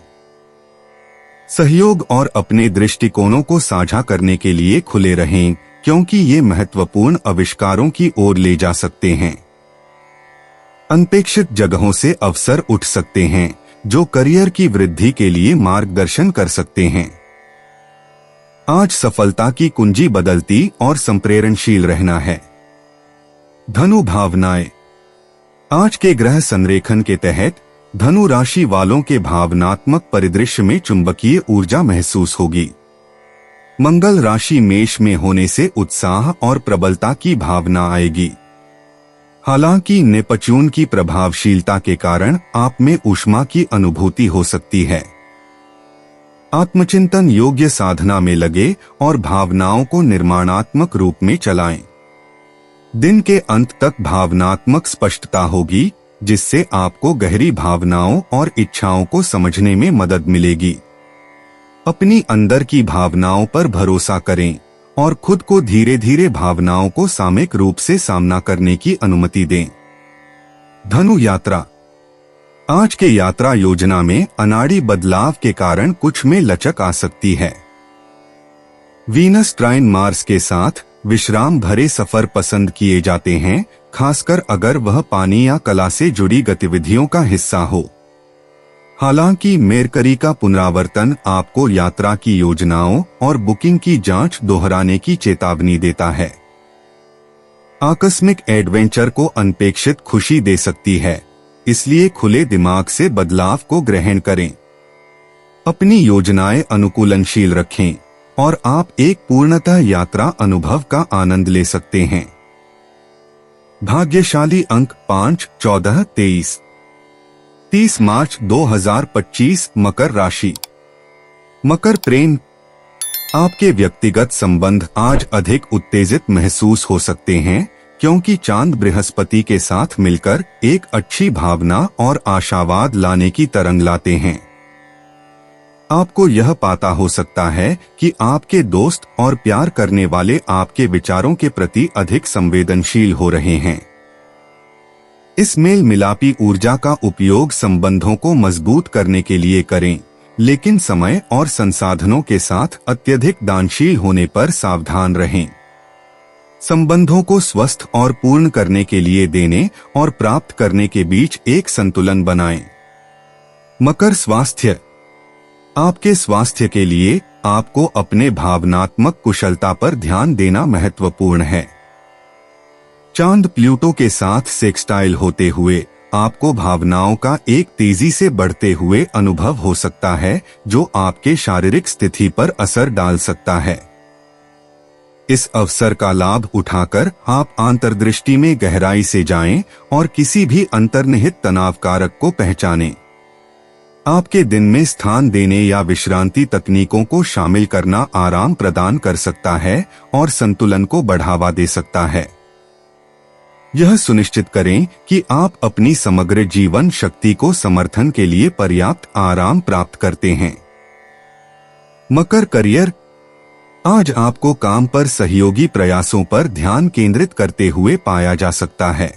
सहयोग और अपने दृष्टिकोणों को साझा करने के लिए खुले रहें, क्योंकि ये महत्वपूर्ण आविष्कारों की ओर ले जा सकते हैं। अनपेक्षित जगहों से अवसर उठ सकते हैं, जो करियर की वृद्धि के लिए मार्गदर्शन कर सकते हैं। आज सफलता की कुंजी बदलती और संप्रेरणशील रहना है। धनु भावनाएं, आज के ग्रह संरेखन के तहत धनु राशि वालों के भावनात्मक परिदृश्य में चुंबकीय ऊर्जा महसूस होगी। मंगल राशि मेष में होने से उत्साह और प्रबलता की भावना आएगी। हालांकि नेपच्यून की प्रभावशीलता के कारण आप में ऊष्मा की अनुभूति हो सकती है। आत्मचिंतन योग्य साधना में लगे और भावनाओं को निर्माणात्मक रूप में चलाएं। दिन के अंत तक भावनात्मक स्पष्टता होगी, जिससे आपको गहरी भावनाओं और इच्छाओं को समझने में मदद मिलेगी। अपनी अंदर की भावनाओं पर भरोसा करें और खुद को धीरे धीरे भावनाओं को सामयिक रूप से सामना करने की अनुमति दें। धनु यात्रा। आज के यात्रा योजना में अनाड़ी बदलाव के कारण कुछ में लचक आ सकती है। वीनस ट्राइन मार्स के साथ विश्राम भरे सफर पसंद किए जाते हैं, खासकर अगर वह पानी या कला से जुड़ी गतिविधियों का हिस्सा हो। हालांकि मेरकरी का पुनरावर्तन आपको यात्रा की योजनाओं और बुकिंग की जांच दोहराने की चेतावनी देता है। आकस्मिक एडवेंचर को अनपेक्षित खुशी दे सकती है, इसलिए खुले दिमाग से बदलाव को ग्रहण करें। अपनी योजनाएं अनुकूलनशील रखें और आप एक पूर्णतः यात्रा अनुभव का आनंद ले सकते हैं। भाग्यशाली अंक 5, 14, 23। 30 मार्च 2025 मकर राशि। मकर प्रेम। आपके व्यक्तिगत संबंध आज अधिक उत्तेजित महसूस हो सकते हैं, क्योंकि चांद बृहस्पति के साथ मिलकर एक अच्छी भावना और आशावाद लाने की तरंग लाते हैं। आपको यह पता हो सकता है कि आपके दोस्त और प्यार करने वाले आपके विचारों के प्रति अधिक संवेदनशील हो रहे हैं। इस मेल मिलापी ऊर्जा का उपयोग संबंधों को मजबूत करने के लिए करें, लेकिन समय और संसाधनों के साथ अत्यधिक दानशील होने पर सावधान रहें। संबंधों को स्वस्थ और पूर्ण करने के लिए देने और प्राप्त करने के बीच एक संतुलन बनाएं। मकर स्वास्थ्य। आपके स्वास्थ्य के लिए आपको अपने भावनात्मक कुशलता पर ध्यान देना महत्वपूर्ण है। चांद प्लूटो के साथ सेक्सटाइल होते हुए आपको भावनाओं का एक तेजी से बढ़ते हुए अनुभव हो सकता है, जो आपके शारीरिक स्थिति पर असर डाल सकता है। इस अवसर का लाभ उठाकर आप अंतर्दृष्टि में गहराई से जाएं और किसी भी अंतर्निहित तनाव कारक को पहचानें। आपके दिन में स्थान देने या विश्रांति तकनीकों को शामिल करना आराम प्रदान कर सकता है और संतुलन को बढ़ावा दे सकता है। यह सुनिश्चित करें कि आप अपनी समग्र जीवन शक्ति को समर्थन के लिए पर्याप्त आराम प्राप्त करते हैं। मकर करियर। आज आपको काम पर सहयोगी प्रयासों पर ध्यान केंद्रित करते हुए पाया जा सकता है।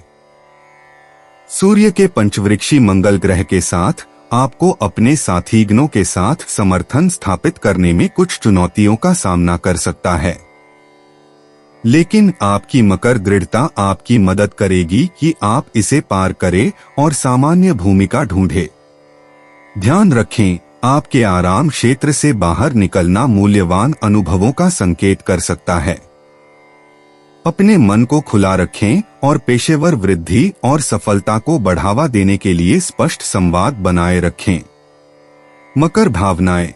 सूर्य के पंचवृक्षी मंगल ग्रह के साथ आपको अपने साथीगणों के साथ समर्थन स्थापित करने में कुछ चुनौतियों का सामना कर सकता है, लेकिन आपकी मकर दृढ़ता आपकी मदद करेगी कि आप इसे पार करें और सामान्य भूमिका ढूंढें। ध्यान रखें, आपके आराम क्षेत्र से बाहर निकलना मूल्यवान अनुभवों का संकेत कर सकता है। अपने मन को खुला रखें और पेशेवर वृद्धि और सफलता को बढ़ावा देने के लिए स्पष्ट संवाद बनाए रखें। मकर भावनाएं।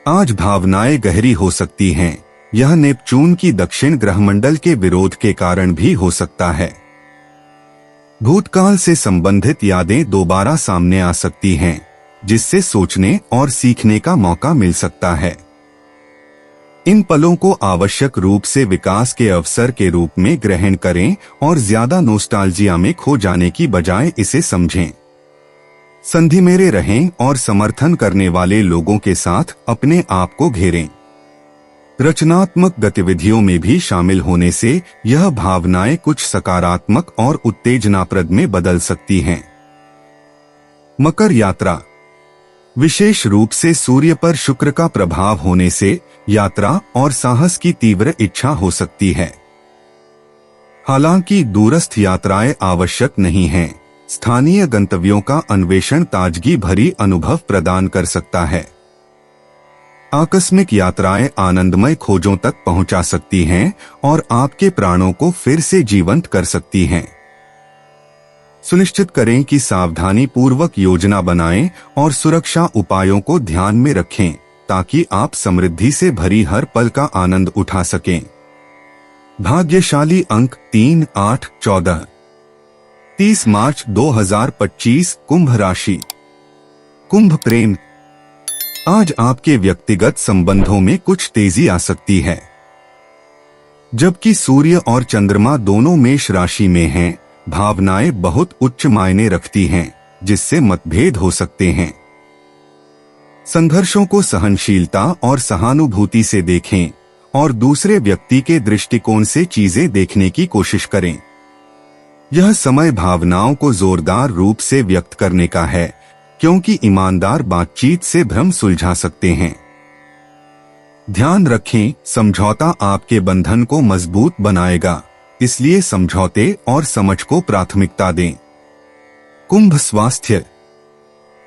आज भावनाएं गहरी हो सकती हैं। यह नेपच्यून की दक्षिण ग्रहमंडल के विरोध के कारण भी हो सकता है। भूतकाल से संबंधित यादें दोबारा सामने आ सकती हैं, जिससे सोचने और सीखने का मौका मिल सकता है। इन पलों को आवश्यक रूप से विकास के अवसर के रूप में ग्रहण करें और ज्यादा नोस्टाल्जिया में खो जाने की बजाय इसे समझें। संधि मेरे रहें और समर्थन करने वाले लोगों के साथ अपने आप को घेरें। रचनात्मक गतिविधियों में भी शामिल होने से यह भावनाएं कुछ सकारात्मक और उत्तेजनाप्रद में बदल सकती हैं। मकर यात्रा। विशेष रूप से सूर्य पर शुक्र का प्रभाव होने से यात्रा और साहस की तीव्र इच्छा हो सकती है। हालांकि दूरस्थ यात्राएं आवश्यक नहीं हैं, स्थानीय गंतव्यों का अन्वेषण ताजगी भरी अनुभव प्रदान कर सकता है। आकस्मिक यात्राएं आनंदमय खोजों तक पहुंचा सकती हैं और आपके प्राणों को फिर से जीवंत कर सकती हैं। सुनिश्चित करें कि सावधानी पूर्वक योजना बनाएं और सुरक्षा उपायों को ध्यान में रखें, ताकि आप समृद्धि से भरी हर पल का आनंद उठा सकें। भाग्यशाली अंक 3, 8, 14। 30 मार्च 2025 कुंभ राशि। कुंभ प्रेम। आज आपके व्यक्तिगत संबंधों में कुछ तेजी आ सकती है। जबकि सूर्य और चंद्रमा दोनों मेष राशि में हैं, भावनाएं बहुत उच्च मायने रखती हैं, जिससे मतभेद हो सकते हैं। संघर्षों को सहनशीलता और सहानुभूति से देखें और दूसरे व्यक्ति के दृष्टिकोण से चीजें देखने की कोशिश करें। यह समय भावनाओं को जोरदार रूप से व्यक्त करने का है, क्योंकि ईमानदार बातचीत से भ्रम सुलझा सकते हैं। ध्यान रखें, समझौता आपके बंधन को मजबूत बनाएगा, इसलिए समझौते और समझ को प्राथमिकता दें। कुंभ स्वास्थ्य।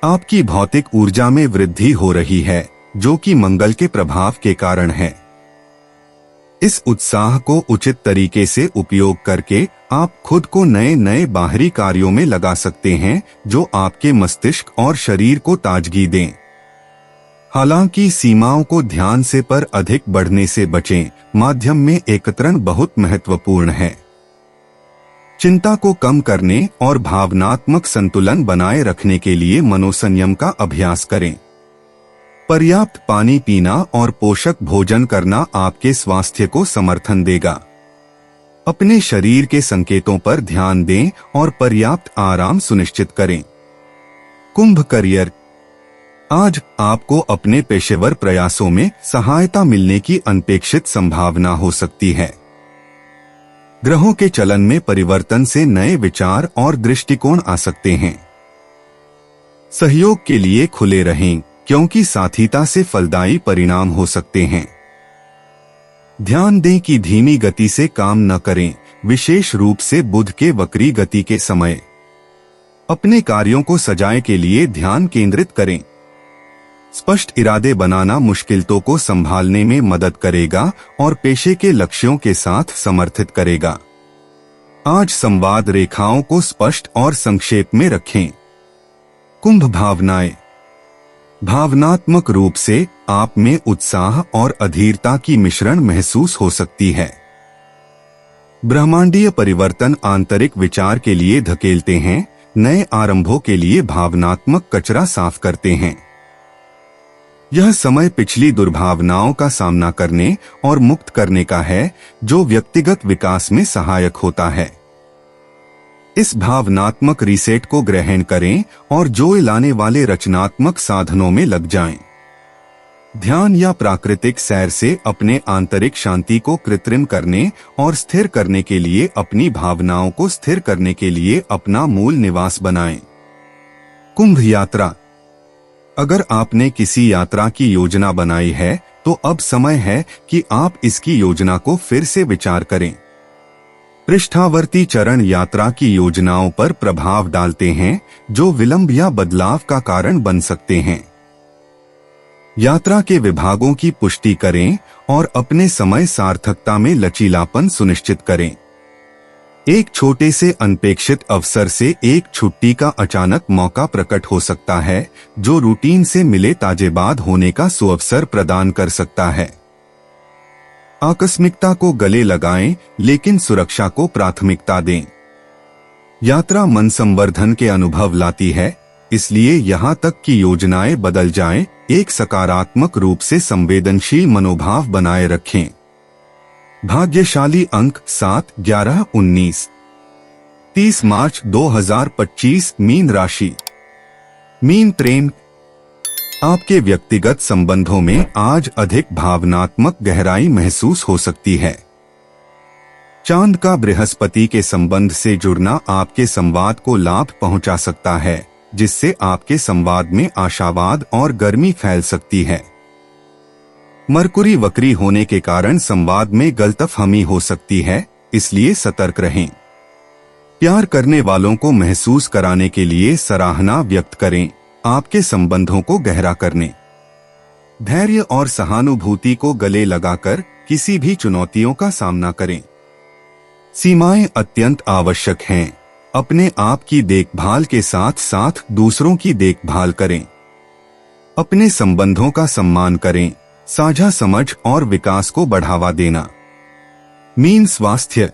आपकी भौतिक ऊर्जा में वृद्धि हो रही है, जो कि मंगल के प्रभाव के कारण है। इस उत्साह को उचित तरीके से उपयोग करके आप खुद को नए नए बाहरी कार्यों में लगा सकते हैं, जो आपके मस्तिष्क और शरीर को ताजगी दें। हालांकि सीमाओं को ध्यान से पर अधिक बढ़ने से बचें। माध्यम में एकत्रण बहुत महत्वपूर्ण है। चिंता को कम करने और भावनात्मक संतुलन बनाए रखने के लिए मनोसंयम का अभ्यास करें। पर्याप्त पानी पीना और पोषक भोजन करना आपके स्वास्थ्य को समर्थन देगा। अपने शरीर के संकेतों पर ध्यान दें और पर्याप्त आराम सुनिश्चित करें। कुंभ करियर। आज आपको अपने पेशेवर प्रयासों में सहायता मिलने की अनपेक्षित संभावना हो सकती है। ग्रहों के चलन में परिवर्तन से नए विचार और दृष्टिकोण आ सकते हैं। सहयोग के लिए खुले रहें, क्योंकि साथीता से फलदायी परिणाम हो सकते हैं। ध्यान दें कि धीमी गति से काम न करें, विशेष रूप से बुध के वक्री गति के समय। अपने कार्यों को सजाए के लिए ध्यान केंद्रित करें। स्पष्ट इरादे बनाना मुश्किलों को संभालने में मदद करेगा और पेशे के लक्ष्यों के साथ समर्थित करेगा। आज संवाद रेखाओं को स्पष्ट और संक्षेप में रखें। कुंभ भावनाएं। भावनात्मक रूप से आप में उत्साह और अधीरता की मिश्रण महसूस हो सकती है। ब्रह्मांडीय परिवर्तन आंतरिक विचार के लिए धकेलते हैं, नए आरंभों के लिए भावनात्मक कचरा साफ करते हैं। यह समय पिछली दुर्भावनाओं का सामना करने और मुक्त करने का है, जो व्यक्तिगत विकास में सहायक होता है। इस भावनात्मक रीसेट को ग्रहण करें और जोए लाने वाले रचनात्मक साधनों में लग जाएं। ध्यान या प्राकृतिक सैर से अपने आंतरिक शांति को कृत्रिम करने और स्थिर करने के लिए अपनी भावनाओं को स्थिर करने के लिए अपना मूल निवास बनाएं। कुंभ यात्रा। अगर आपने किसी यात्रा की योजना बनाई है, तो अब समय है कि आप इसकी योजना को फिर से विचार करें। पृष्ठावर्ती चरण यात्रा की योजनाओं पर प्रभाव डालते हैं, जो विलंब या बदलाव का कारण बन सकते हैं। यात्रा के विभागों की पुष्टि करें और अपने समय सार्थकता में लचीलापन सुनिश्चित करें। एक छोटे से अनपेक्षित अवसर से एक छुट्टी का अचानक मौका प्रकट हो सकता है, जो रूटीन से मिले ताजेबाद होने का सुअवसर प्रदान कर सकता है। आकस्मिकता को गले लगाएं, लेकिन सुरक्षा को प्राथमिकता दें। यात्रा मन संवर्धन के अनुभव लाती है, इसलिए यहाँ तक कि योजनाएं बदल जाएं, एक सकारात्मक रूप से संवेदनशील मनोभाव बनाए रखें। भाग्यशाली अंक 7, 11, 19। 30 मार्च 2025 मीन राशि। मीन प्रेम। आपके व्यक्तिगत संबंधों में आज अधिक भावनात्मक गहराई महसूस हो सकती है। चांद का बृहस्पति के संबंध से जुड़ना आपके संवाद को लाभ पहुंचा सकता है, जिससे आपके संवाद में आशावाद और गर्मी फैल सकती है। मरकुरी वक्री होने के कारण संवाद में गलतफहमी हो सकती है, इसलिए सतर्क रहें। प्यार करने वालों को महसूस कराने के लिए सराहना व्यक्त करें, आपके संबंधों को गहरा करने। धैर्य और सहानुभूति को गले लगाकर किसी भी चुनौतियों का सामना करें। सीमाएं अत्यंत आवश्यक हैं। अपने आप की देखभाल के साथ साथ दूसरों की देखभाल करें। अपने संबंधों का सम्मान करें, साझा समझ और विकास को बढ़ावा देना। मीन स्वास्थ्य।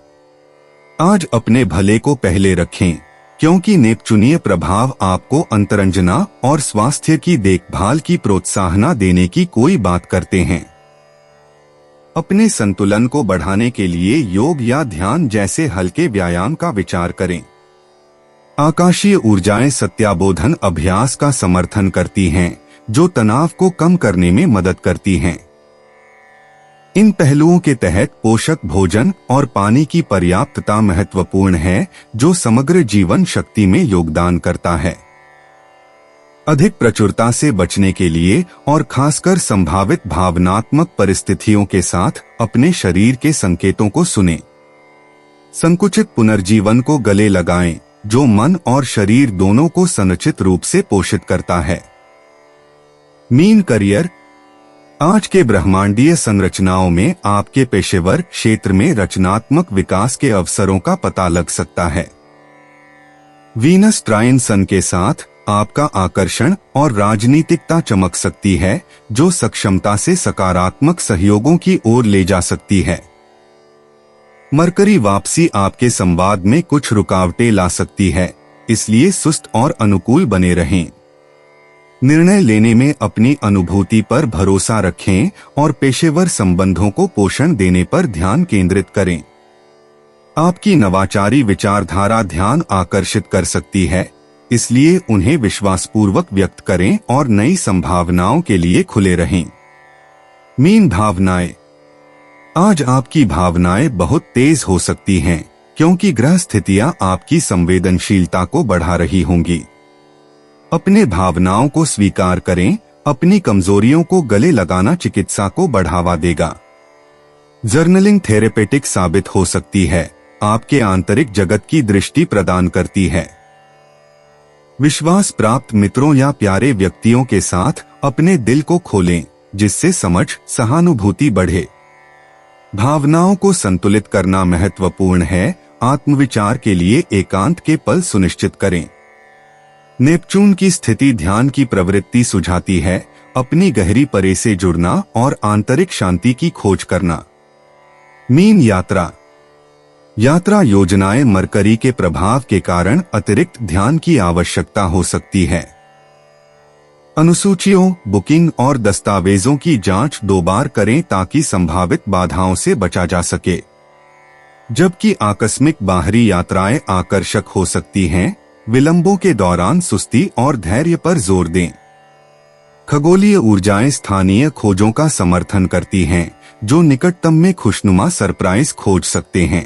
आज अपने भले को पहले रखें। क्योंकि नेपचुनीय प्रभाव आपको अंतरंजना और स्वास्थ्य की देखभाल की प्रोत्साहना देने की कोई बात करते हैं। अपने संतुलन को बढ़ाने के लिए योग या ध्यान जैसे हल्के व्यायाम का विचार करें। आकाशीय ऊर्जाएं सत्याबोधन अभ्यास का समर्थन करती हैं, जो तनाव को कम करने में मदद करती हैं। इन पहलुओं के तहत पोषक भोजन और पानी की पर्याप्तता महत्वपूर्ण है, जो समग्र जीवन शक्ति में योगदान करता है। अधिक प्रचुरता से बचने के लिए और खासकर संभावित भावनात्मक परिस्थितियों के साथ अपने शरीर के संकेतों को सुनें। संकुचित पुनर्जीवन को गले लगाएं, जो मन और शरीर दोनों को संरचित रूप से पोषित करता है। Mean career. आज के ब्रह्मांडीय संरचनाओं में आपके पेशेवर क्षेत्र में रचनात्मक विकास के अवसरों का पता लग सकता है। वीनस ट्राइन सन के साथ आपका आकर्षण और राजनीतिकता चमक सकती है, जो सक्षमता से सकारात्मक सहयोगों की ओर ले जा सकती है। मरकरी वापसी आपके संवाद में कुछ रुकावटें ला सकती है, इसलिए सुस्त और अनुकूल बने रहें। निर्णय लेने में अपनी अनुभूति पर भरोसा रखें और पेशेवर संबंधों को पोषण देने पर ध्यान केंद्रित करें। आपकी नवाचारी विचारधारा ध्यान आकर्षित कर सकती है, इसलिए उन्हें विश्वासपूर्वक व्यक्त करें और नई संभावनाओं के लिए खुले रहें। मीन भावनाएं। आज आपकी भावनाएं बहुत तेज हो सकती हैं, क्योंकि ग्रह स्थितियां आपकी संवेदनशीलता को बढ़ा रही होंगी। अपने भावनाओं को स्वीकार करें, अपनी कमजोरियों को गले लगाना चिकित्सा को बढ़ावा देगा। जर्नलिंग थेरेपेटिक साबित हो सकती है, आपके आंतरिक जगत की दृष्टि प्रदान करती है। विश्वास प्राप्त मित्रों या प्यारे व्यक्तियों के साथ अपने दिल को खोलें, जिससे समझ सहानुभूति बढ़े। भावनाओं को संतुलित करना महत्वपूर्ण है। आत्मविचार के लिए एकांत के पल सुनिश्चित करें। नेपचून की स्थिति ध्यान की प्रवृत्ति सुझाती है, अपनी गहरी परे से जुड़ना और आंतरिक शांति की खोज करना। मीन यात्रा। यात्रा योजनाएं मरकरी के प्रभाव के कारण अतिरिक्त ध्यान की आवश्यकता हो सकती है। अनुसूचियों, बुकिंग और दस्तावेजों की जांच 2 बार करें ताकि संभावित बाधाओं से बचा जा सके। जबकि आकस्मिक बाहरी यात्राएं आकर्षक हो सकती हैं, विलंबों के दौरान सुस्ती और धैर्य पर जोर दें। खगोलीय ऊर्जाएं स्थानीय खोजों का समर्थन करती हैं, जो निकटतम में खुशनुमा सरप्राइज खोज सकते हैं।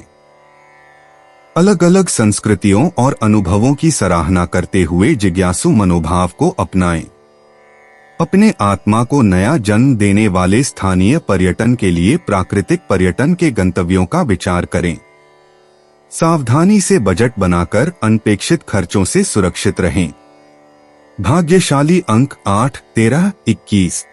अलग अलग संस्कृतियों और अनुभवों की सराहना करते हुए जिज्ञासु मनोभाव को अपनाएं। अपने आत्मा को नया जन्म देने वाले स्थानीय पर्यटन के लिए प्राकृतिक पर्यटन के गंतव्यों का विचार करें। सावधानी से बजट बनाकर अनपेक्षित खर्चों से सुरक्षित रहें। भाग्यशाली अंक 8, 13, 21।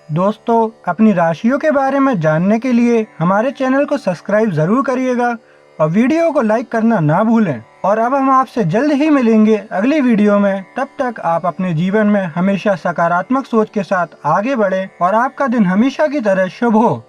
दोस्तों, अपनी राशियों के बारे में जानने के लिए हमारे चैनल को सब्सक्राइब जरूर करिएगा और वीडियो को लाइक करना ना भूलें। और अब हम आपसे जल्द ही मिलेंगे अगली वीडियो में। तब तक आप अपने जीवन में हमेशा सकारात्मक सोच के साथ आगे बढ़ें और आपका दिन हमेशा की तरह शुभ हो।